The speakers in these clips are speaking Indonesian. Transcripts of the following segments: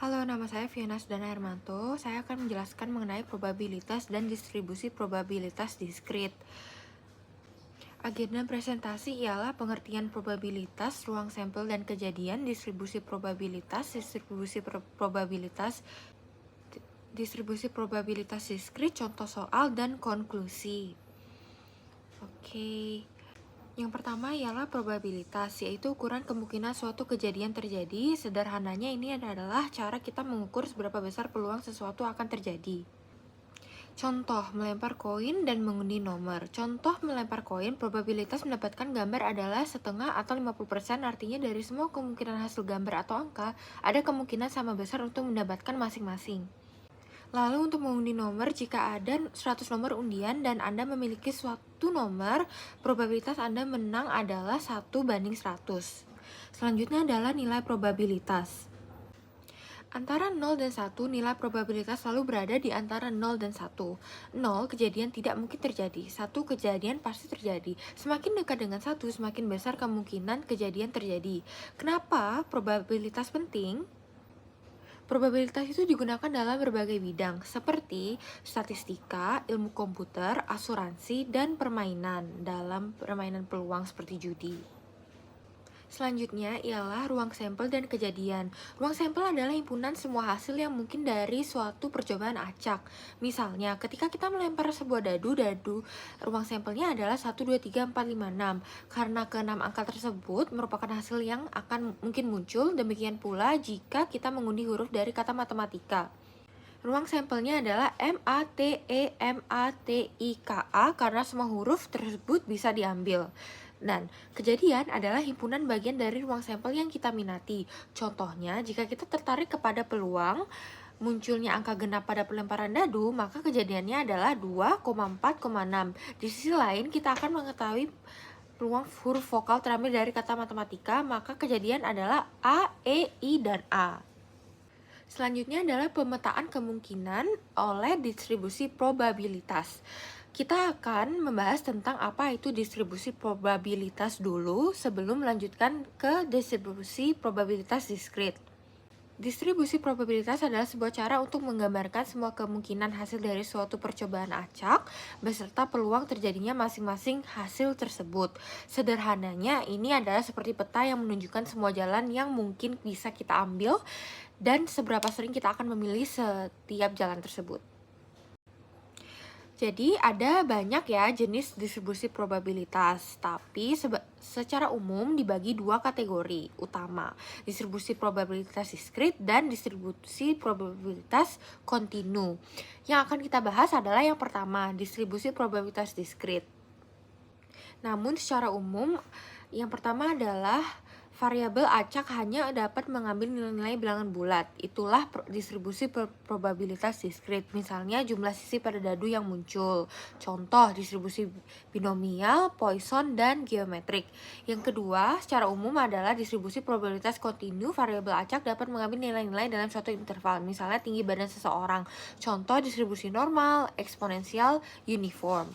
Halo, nama saya Fiona Sudana Hermanto. Saya akan menjelaskan mengenai probabilitas dan distribusi probabilitas diskrit. Agenda presentasi ialah pengertian probabilitas, ruang sampel dan kejadian, distribusi probabilitas diskrit, contoh soal, dan konklusi. Oke. Yang pertama ialah probabilitas, yaitu ukuran kemungkinan suatu kejadian terjadi. Sederhananya ini adalah cara kita mengukur seberapa besar peluang sesuatu akan terjadi. Contoh, melempar koin dan mengundi nomor. Contoh melempar koin, probabilitas mendapatkan gambar adalah setengah atau 50%, artinya dari semua kemungkinan hasil gambar atau angka, ada kemungkinan sama besar untuk mendapatkan masing-masing. Lalu untuk mengundi nomor, jika ada 100 nomor undian dan Anda memiliki suatu nomor, probabilitas Anda menang adalah 1/100. Selanjutnya adalah nilai probabilitas. Antara 0 dan 1, nilai probabilitas selalu berada di antara 0 dan 1. 0, kejadian tidak mungkin terjadi. 1, kejadian pasti terjadi. Semakin dekat dengan 1, semakin besar kemungkinan kejadian terjadi. Kenapa probabilitas penting? Probabilitas itu digunakan dalam berbagai bidang, seperti statistika, ilmu komputer, asuransi, dan permainan dalam permainan peluang seperti judi. Selanjutnya ialah ruang sampel dan kejadian. Ruang sampel adalah himpunan semua hasil yang mungkin dari suatu percobaan acak. Misalnya, ketika kita melempar sebuah dadu, ruang sampelnya adalah 1, 2, 3, 4, 5, 6. Karena ke-6 angka tersebut merupakan hasil yang akan mungkin muncul, demikian pula jika kita mengundi huruf dari kata matematika. Ruang sampelnya adalah MATEMATIKA karena semua huruf tersebut bisa diambil. Dan kejadian adalah himpunan bagian dari ruang sampel yang kita minati. Contohnya, jika kita tertarik kepada peluang munculnya angka genap pada pelemparan dadu, maka kejadiannya adalah 2,4,6. Di sisi lain, kita akan mengetahui peluang huruf vokal terambil dari kata matematika, maka kejadian adalah A, E, I, dan A. Selanjutnya adalah pemetaan kemungkinan oleh distribusi probabilitas. Kita akan membahas tentang apa itu distribusi probabilitas dulu sebelum melanjutkan ke distribusi probabilitas diskrit. Distribusi probabilitas adalah sebuah cara untuk menggambarkan semua kemungkinan hasil dari suatu percobaan acak beserta peluang terjadinya masing-masing hasil tersebut. Sederhananya, ini adalah seperti peta yang menunjukkan semua jalan yang mungkin bisa kita ambil dan seberapa sering kita akan memilih setiap jalan tersebut. Jadi ada banyak ya jenis distribusi probabilitas, tapi secara umum dibagi dua kategori utama, distribusi probabilitas diskrit dan distribusi probabilitas kontinu. Yang akan kita bahas adalah yang pertama, distribusi probabilitas diskrit. Namun secara umum, yang pertama adalah variabel acak hanya dapat mengambil nilai-nilai bilangan bulat. Itulah distribusi probabilitas diskrit. Misalnya jumlah sisi pada dadu yang muncul. Contoh distribusi binomial, Poisson, dan geometrik. Yang kedua, secara umum adalah distribusi probabilitas kontinu. Variabel acak dapat mengambil nilai-nilai dalam suatu interval. Misalnya tinggi badan seseorang. Contoh distribusi normal, eksponensial, uniform.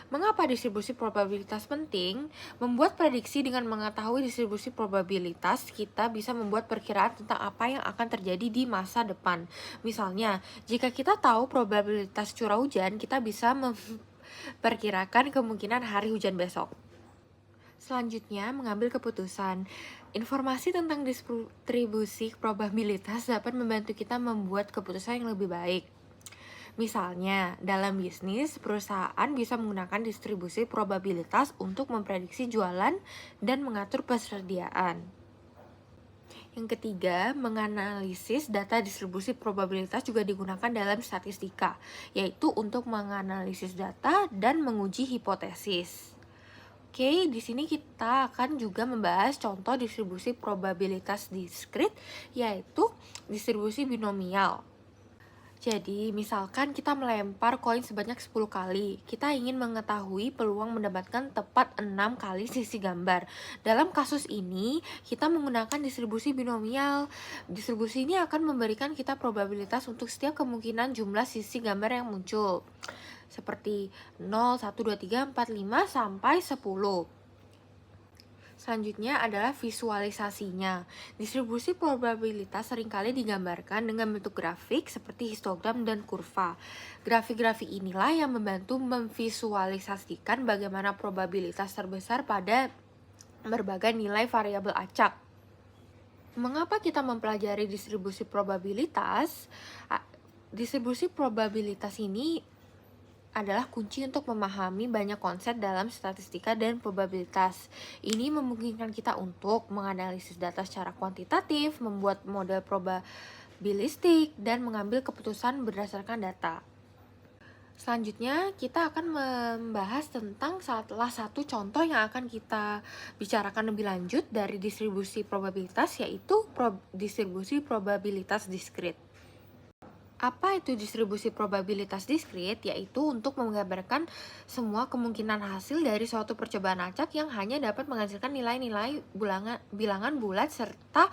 Mengapa distribusi probabilitas penting? Membuat prediksi dengan mengetahui distribusi probabilitas, kita bisa membuat perkiraan tentang apa yang akan terjadi di masa depan. Misalnya, jika kita tahu probabilitas curah hujan, kita bisa memperkirakan kemungkinan hari hujan besok. Selanjutnya, mengambil keputusan. Informasi tentang distribusi probabilitas dapat membantu kita membuat keputusan yang lebih baik. Misalnya, dalam bisnis, perusahaan bisa menggunakan distribusi probabilitas untuk memprediksi jualan dan mengatur persediaan. Yang ketiga, menganalisis data distribusi probabilitas juga digunakan dalam statistika, yaitu untuk menganalisis data dan menguji hipotesis. Oke, di sini kita akan juga membahas contoh distribusi probabilitas diskrit, yaitu distribusi binomial. Jadi, misalkan kita melempar koin sebanyak 10 kali. Kita ingin mengetahui peluang mendapatkan tepat 6 kali sisi gambar. Dalam kasus ini, kita menggunakan distribusi binomial. Distribusi ini akan memberikan kita probabilitas untuk setiap kemungkinan jumlah sisi gambar yang muncul. Seperti 0, 1, 2, 3, 4, 5, sampai 10. Selanjutnya adalah visualisasinya. Distribusi probabilitas seringkali digambarkan dengan bentuk grafik seperti histogram dan kurva. Grafik-grafik inilah yang membantu memvisualisasikan bagaimana probabilitas terbesar pada berbagai nilai variabel acak. Mengapa kita mempelajari distribusi probabilitas? Distribusi probabilitas ini adalah kunci untuk memahami banyak konsep dalam statistika dan probabilitas. Ini memungkinkan kita untuk menganalisis data secara kuantitatif, membuat model probabilistik, dan mengambil keputusan berdasarkan data. Selanjutnya, kita akan membahas tentang salah satu contoh yang akan kita bicarakan lebih lanjut dari distribusi probabilitas, yaitu distribusi probabilitas diskrit. Apa itu distribusi probabilitas diskrit? Yaitu untuk menggambarkan semua kemungkinan hasil dari suatu percobaan acak yang hanya dapat menghasilkan nilai-nilai bilangan bulat serta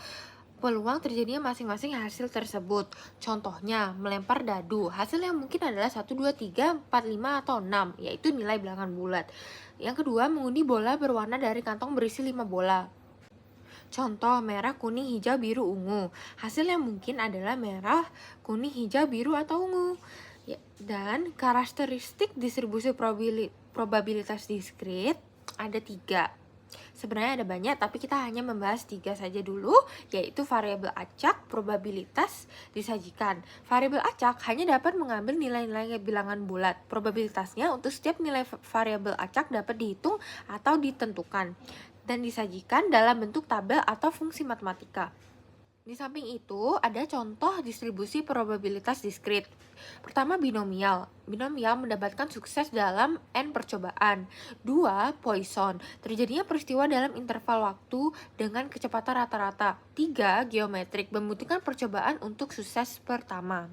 peluang terjadinya masing-masing hasil tersebut. Contohnya, melempar dadu. Hasil yang mungkin adalah 1, 2, 3, 4, 5, atau 6, yaitu nilai bilangan bulat. Yang kedua, mengundi bola berwarna dari kantong berisi 5 bola. Contoh, merah, kuning, hijau, biru, ungu. Hasil yang mungkin adalah merah, kuning, hijau, biru, atau ungu. Dan karakteristik distribusi probabilitas diskrit ada 3. Sebenarnya ada banyak, tapi kita hanya membahas 3 saja dulu, yaitu variabel acak, probabilitas disajikan. Variabel acak hanya dapat mengambil nilai-nilai bilangan bulat. Probabilitasnya untuk setiap nilai variabel acak dapat dihitung atau ditentukan dan disajikan dalam bentuk tabel atau fungsi matematika. Di samping itu, ada contoh distribusi probabilitas diskrit. Pertama, binomial. Binomial mendapatkan sukses dalam N percobaan. 2, Poisson. Terjadinya peristiwa dalam interval waktu dengan kecepatan rata-rata. 3, geometrik. Membutuhkan percobaan untuk sukses pertama.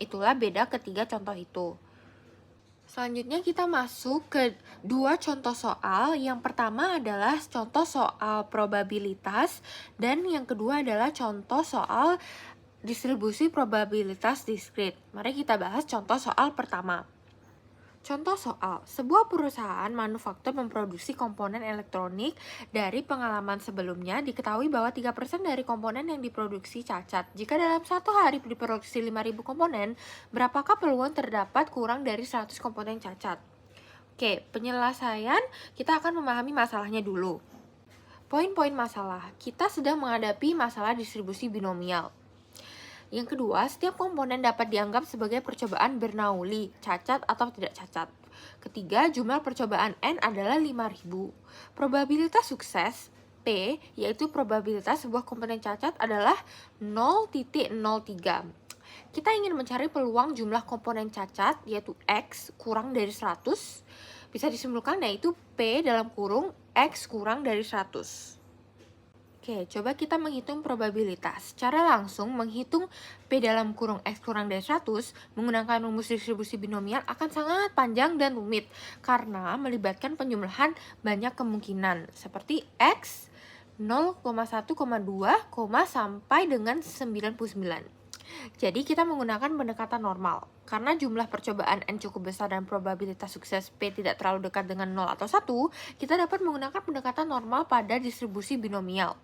Itulah beda ketiga contoh itu. Selanjutnya kita masuk ke 2 contoh soal. Yang pertama adalah contoh soal probabilitas dan yang kedua adalah contoh soal distribusi probabilitas diskrit. Mari kita bahas contoh soal pertama. Contoh soal, sebuah perusahaan manufaktur memproduksi komponen elektronik. Dari pengalaman sebelumnya, diketahui bahwa 3% dari komponen yang diproduksi cacat. Jika dalam satu hari diproduksi 5.000 komponen, berapakah peluang terdapat kurang dari 100 komponen cacat? Oke, penyelesaian kita akan memahami masalahnya dulu. Poin-poin masalah, kita sedang menghadapi masalah distribusi binomial. Yang kedua, setiap komponen dapat dianggap sebagai percobaan Bernoulli, cacat atau tidak cacat. Ketiga, jumlah percobaan N adalah 5.000. Probabilitas sukses, P, yaitu probabilitas sebuah komponen cacat adalah 0,03. Kita ingin mencari peluang jumlah komponen cacat, yaitu X kurang dari 100. Bisa disimpulkan yaitu P dalam kurung X kurang dari 100. Oke, coba kita menghitung probabilitas. Cara langsung menghitung P dalam kurung X kurang dari 100 menggunakan rumus distribusi binomial akan sangat panjang dan rumit karena melibatkan penjumlahan banyak kemungkinan seperti X 0,1,2, sampai dengan 99. Jadi kita menggunakan pendekatan normal. Karena jumlah percobaan N cukup besar dan probabilitas sukses P tidak terlalu dekat dengan 0 atau 1, kita dapat menggunakan pendekatan normal pada distribusi binomial.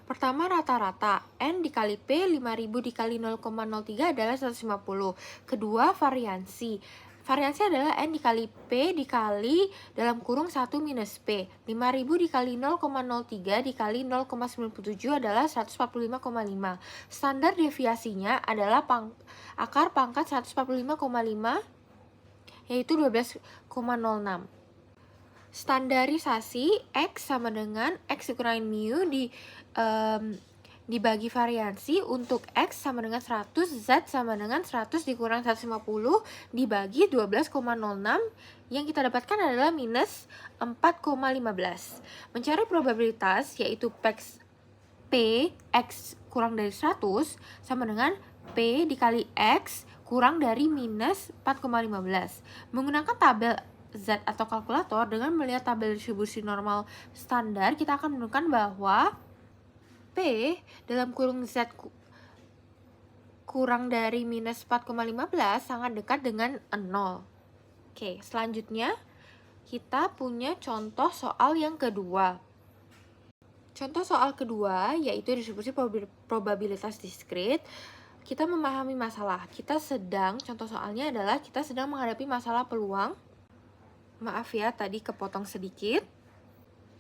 Pertama, rata-rata. N dikali P, 5.000 dikali 0,03 adalah 150. Kedua, variansi. Variansi adalah N dikali P dikali dalam kurung 1 minus P. 5.000 dikali 0,03 dikali 0,97 adalah 145,5. Standar deviasinya adalah akar pangkat 145,5, yaitu 12,06. Standarisasi X sama dengan X dikurangi mu dibagi variansi untuk X sama dengan 100, Z sama dengan 100 dikurang 150 dibagi 12,06. Yang kita dapatkan adalah minus 4,15. Mencari probabilitas yaitu P X kurang dari 100 sama dengan P dikali X kurang dari minus 4,15. Menggunakan tabel Z atau kalkulator dengan melihat tabel distribusi normal standar, kita akan menemukan bahwa P dalam kurung Z kurang dari minus 4,15 sangat dekat dengan 0. Oke, selanjutnya kita punya contoh soal yang kedua. Contoh soal kedua, yaitu distribusi probabilitas diskrit. Kita memahami masalah, contoh soalnya adalah kita sedang menghadapi masalah peluang. Maaf ya, tadi kepotong sedikit.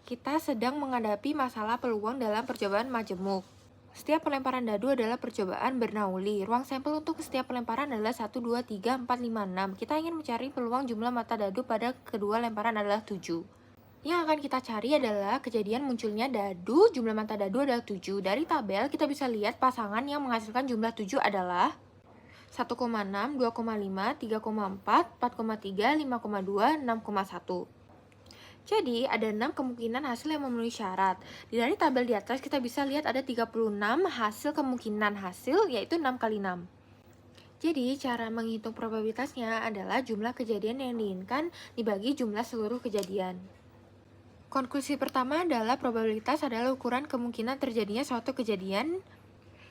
Kita sedang menghadapi masalah peluang dalam percobaan majemuk. Setiap pelemparan dadu adalah percobaan bernauli. Ruang sampel untuk setiap pelemparan adalah 1, 2, 3, 4, 5, 6. Kita ingin mencari peluang jumlah mata dadu pada kedua lemparan adalah 7. Yang akan kita cari adalah kejadian munculnya dadu, jumlah mata dadu adalah 7. Dari tabel kita bisa lihat pasangan yang menghasilkan jumlah 7 adalah 1,6, 2,5, 3,4, 4,3, 5,2, 6,1. Jadi, ada 6 kemungkinan hasil yang memenuhi syarat. Dari tabel di atas kita bisa lihat ada 36 kemungkinan hasil, yaitu 6 kali 6. Jadi, cara menghitung probabilitasnya adalah jumlah kejadian yang diinginkan dibagi jumlah seluruh kejadian. Konklusi pertama adalah probabilitas adalah ukuran kemungkinan terjadinya suatu kejadian.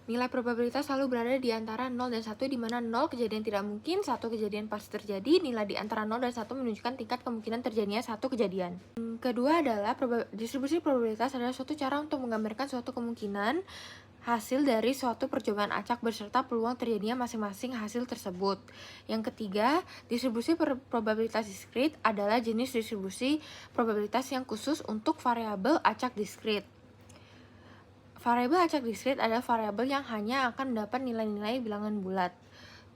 Nilai probabilitas selalu berada di antara 0 dan 1, di mana 0 kejadian tidak mungkin, 1 kejadian pasti terjadi. Nilai di antara 0 dan 1 menunjukkan tingkat kemungkinan terjadinya satu kejadian. Kedua adalah distribusi probabilitas adalah suatu cara untuk menggambarkan suatu kemungkinan hasil dari suatu percobaan acak beserta peluang terjadinya masing-masing hasil tersebut. Yang ketiga, distribusi probabilitas diskrit adalah jenis distribusi probabilitas yang khusus untuk variabel acak diskrit. Variabel acak diskrit adalah variabel yang hanya akan mendapat nilai-nilai bilangan bulat.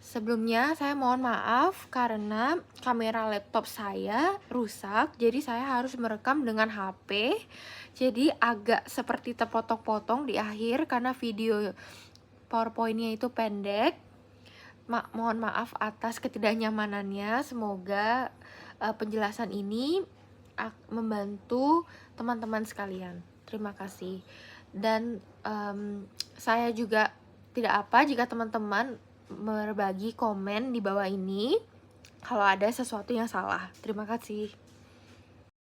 Sebelumnya, saya mohon maaf karena kamera laptop saya rusak, jadi saya harus merekam dengan HP. Jadi agak seperti terpotong-potong di akhir karena video PowerPoint-nya itu pendek. Mohon maaf atas ketidaknyamanannya. Semoga penjelasan ini membantu teman-teman sekalian. Terima kasih. Dan saya juga tidak apa jika teman-teman berbagi komen di bawah ini kalau ada sesuatu yang salah. Terima kasih.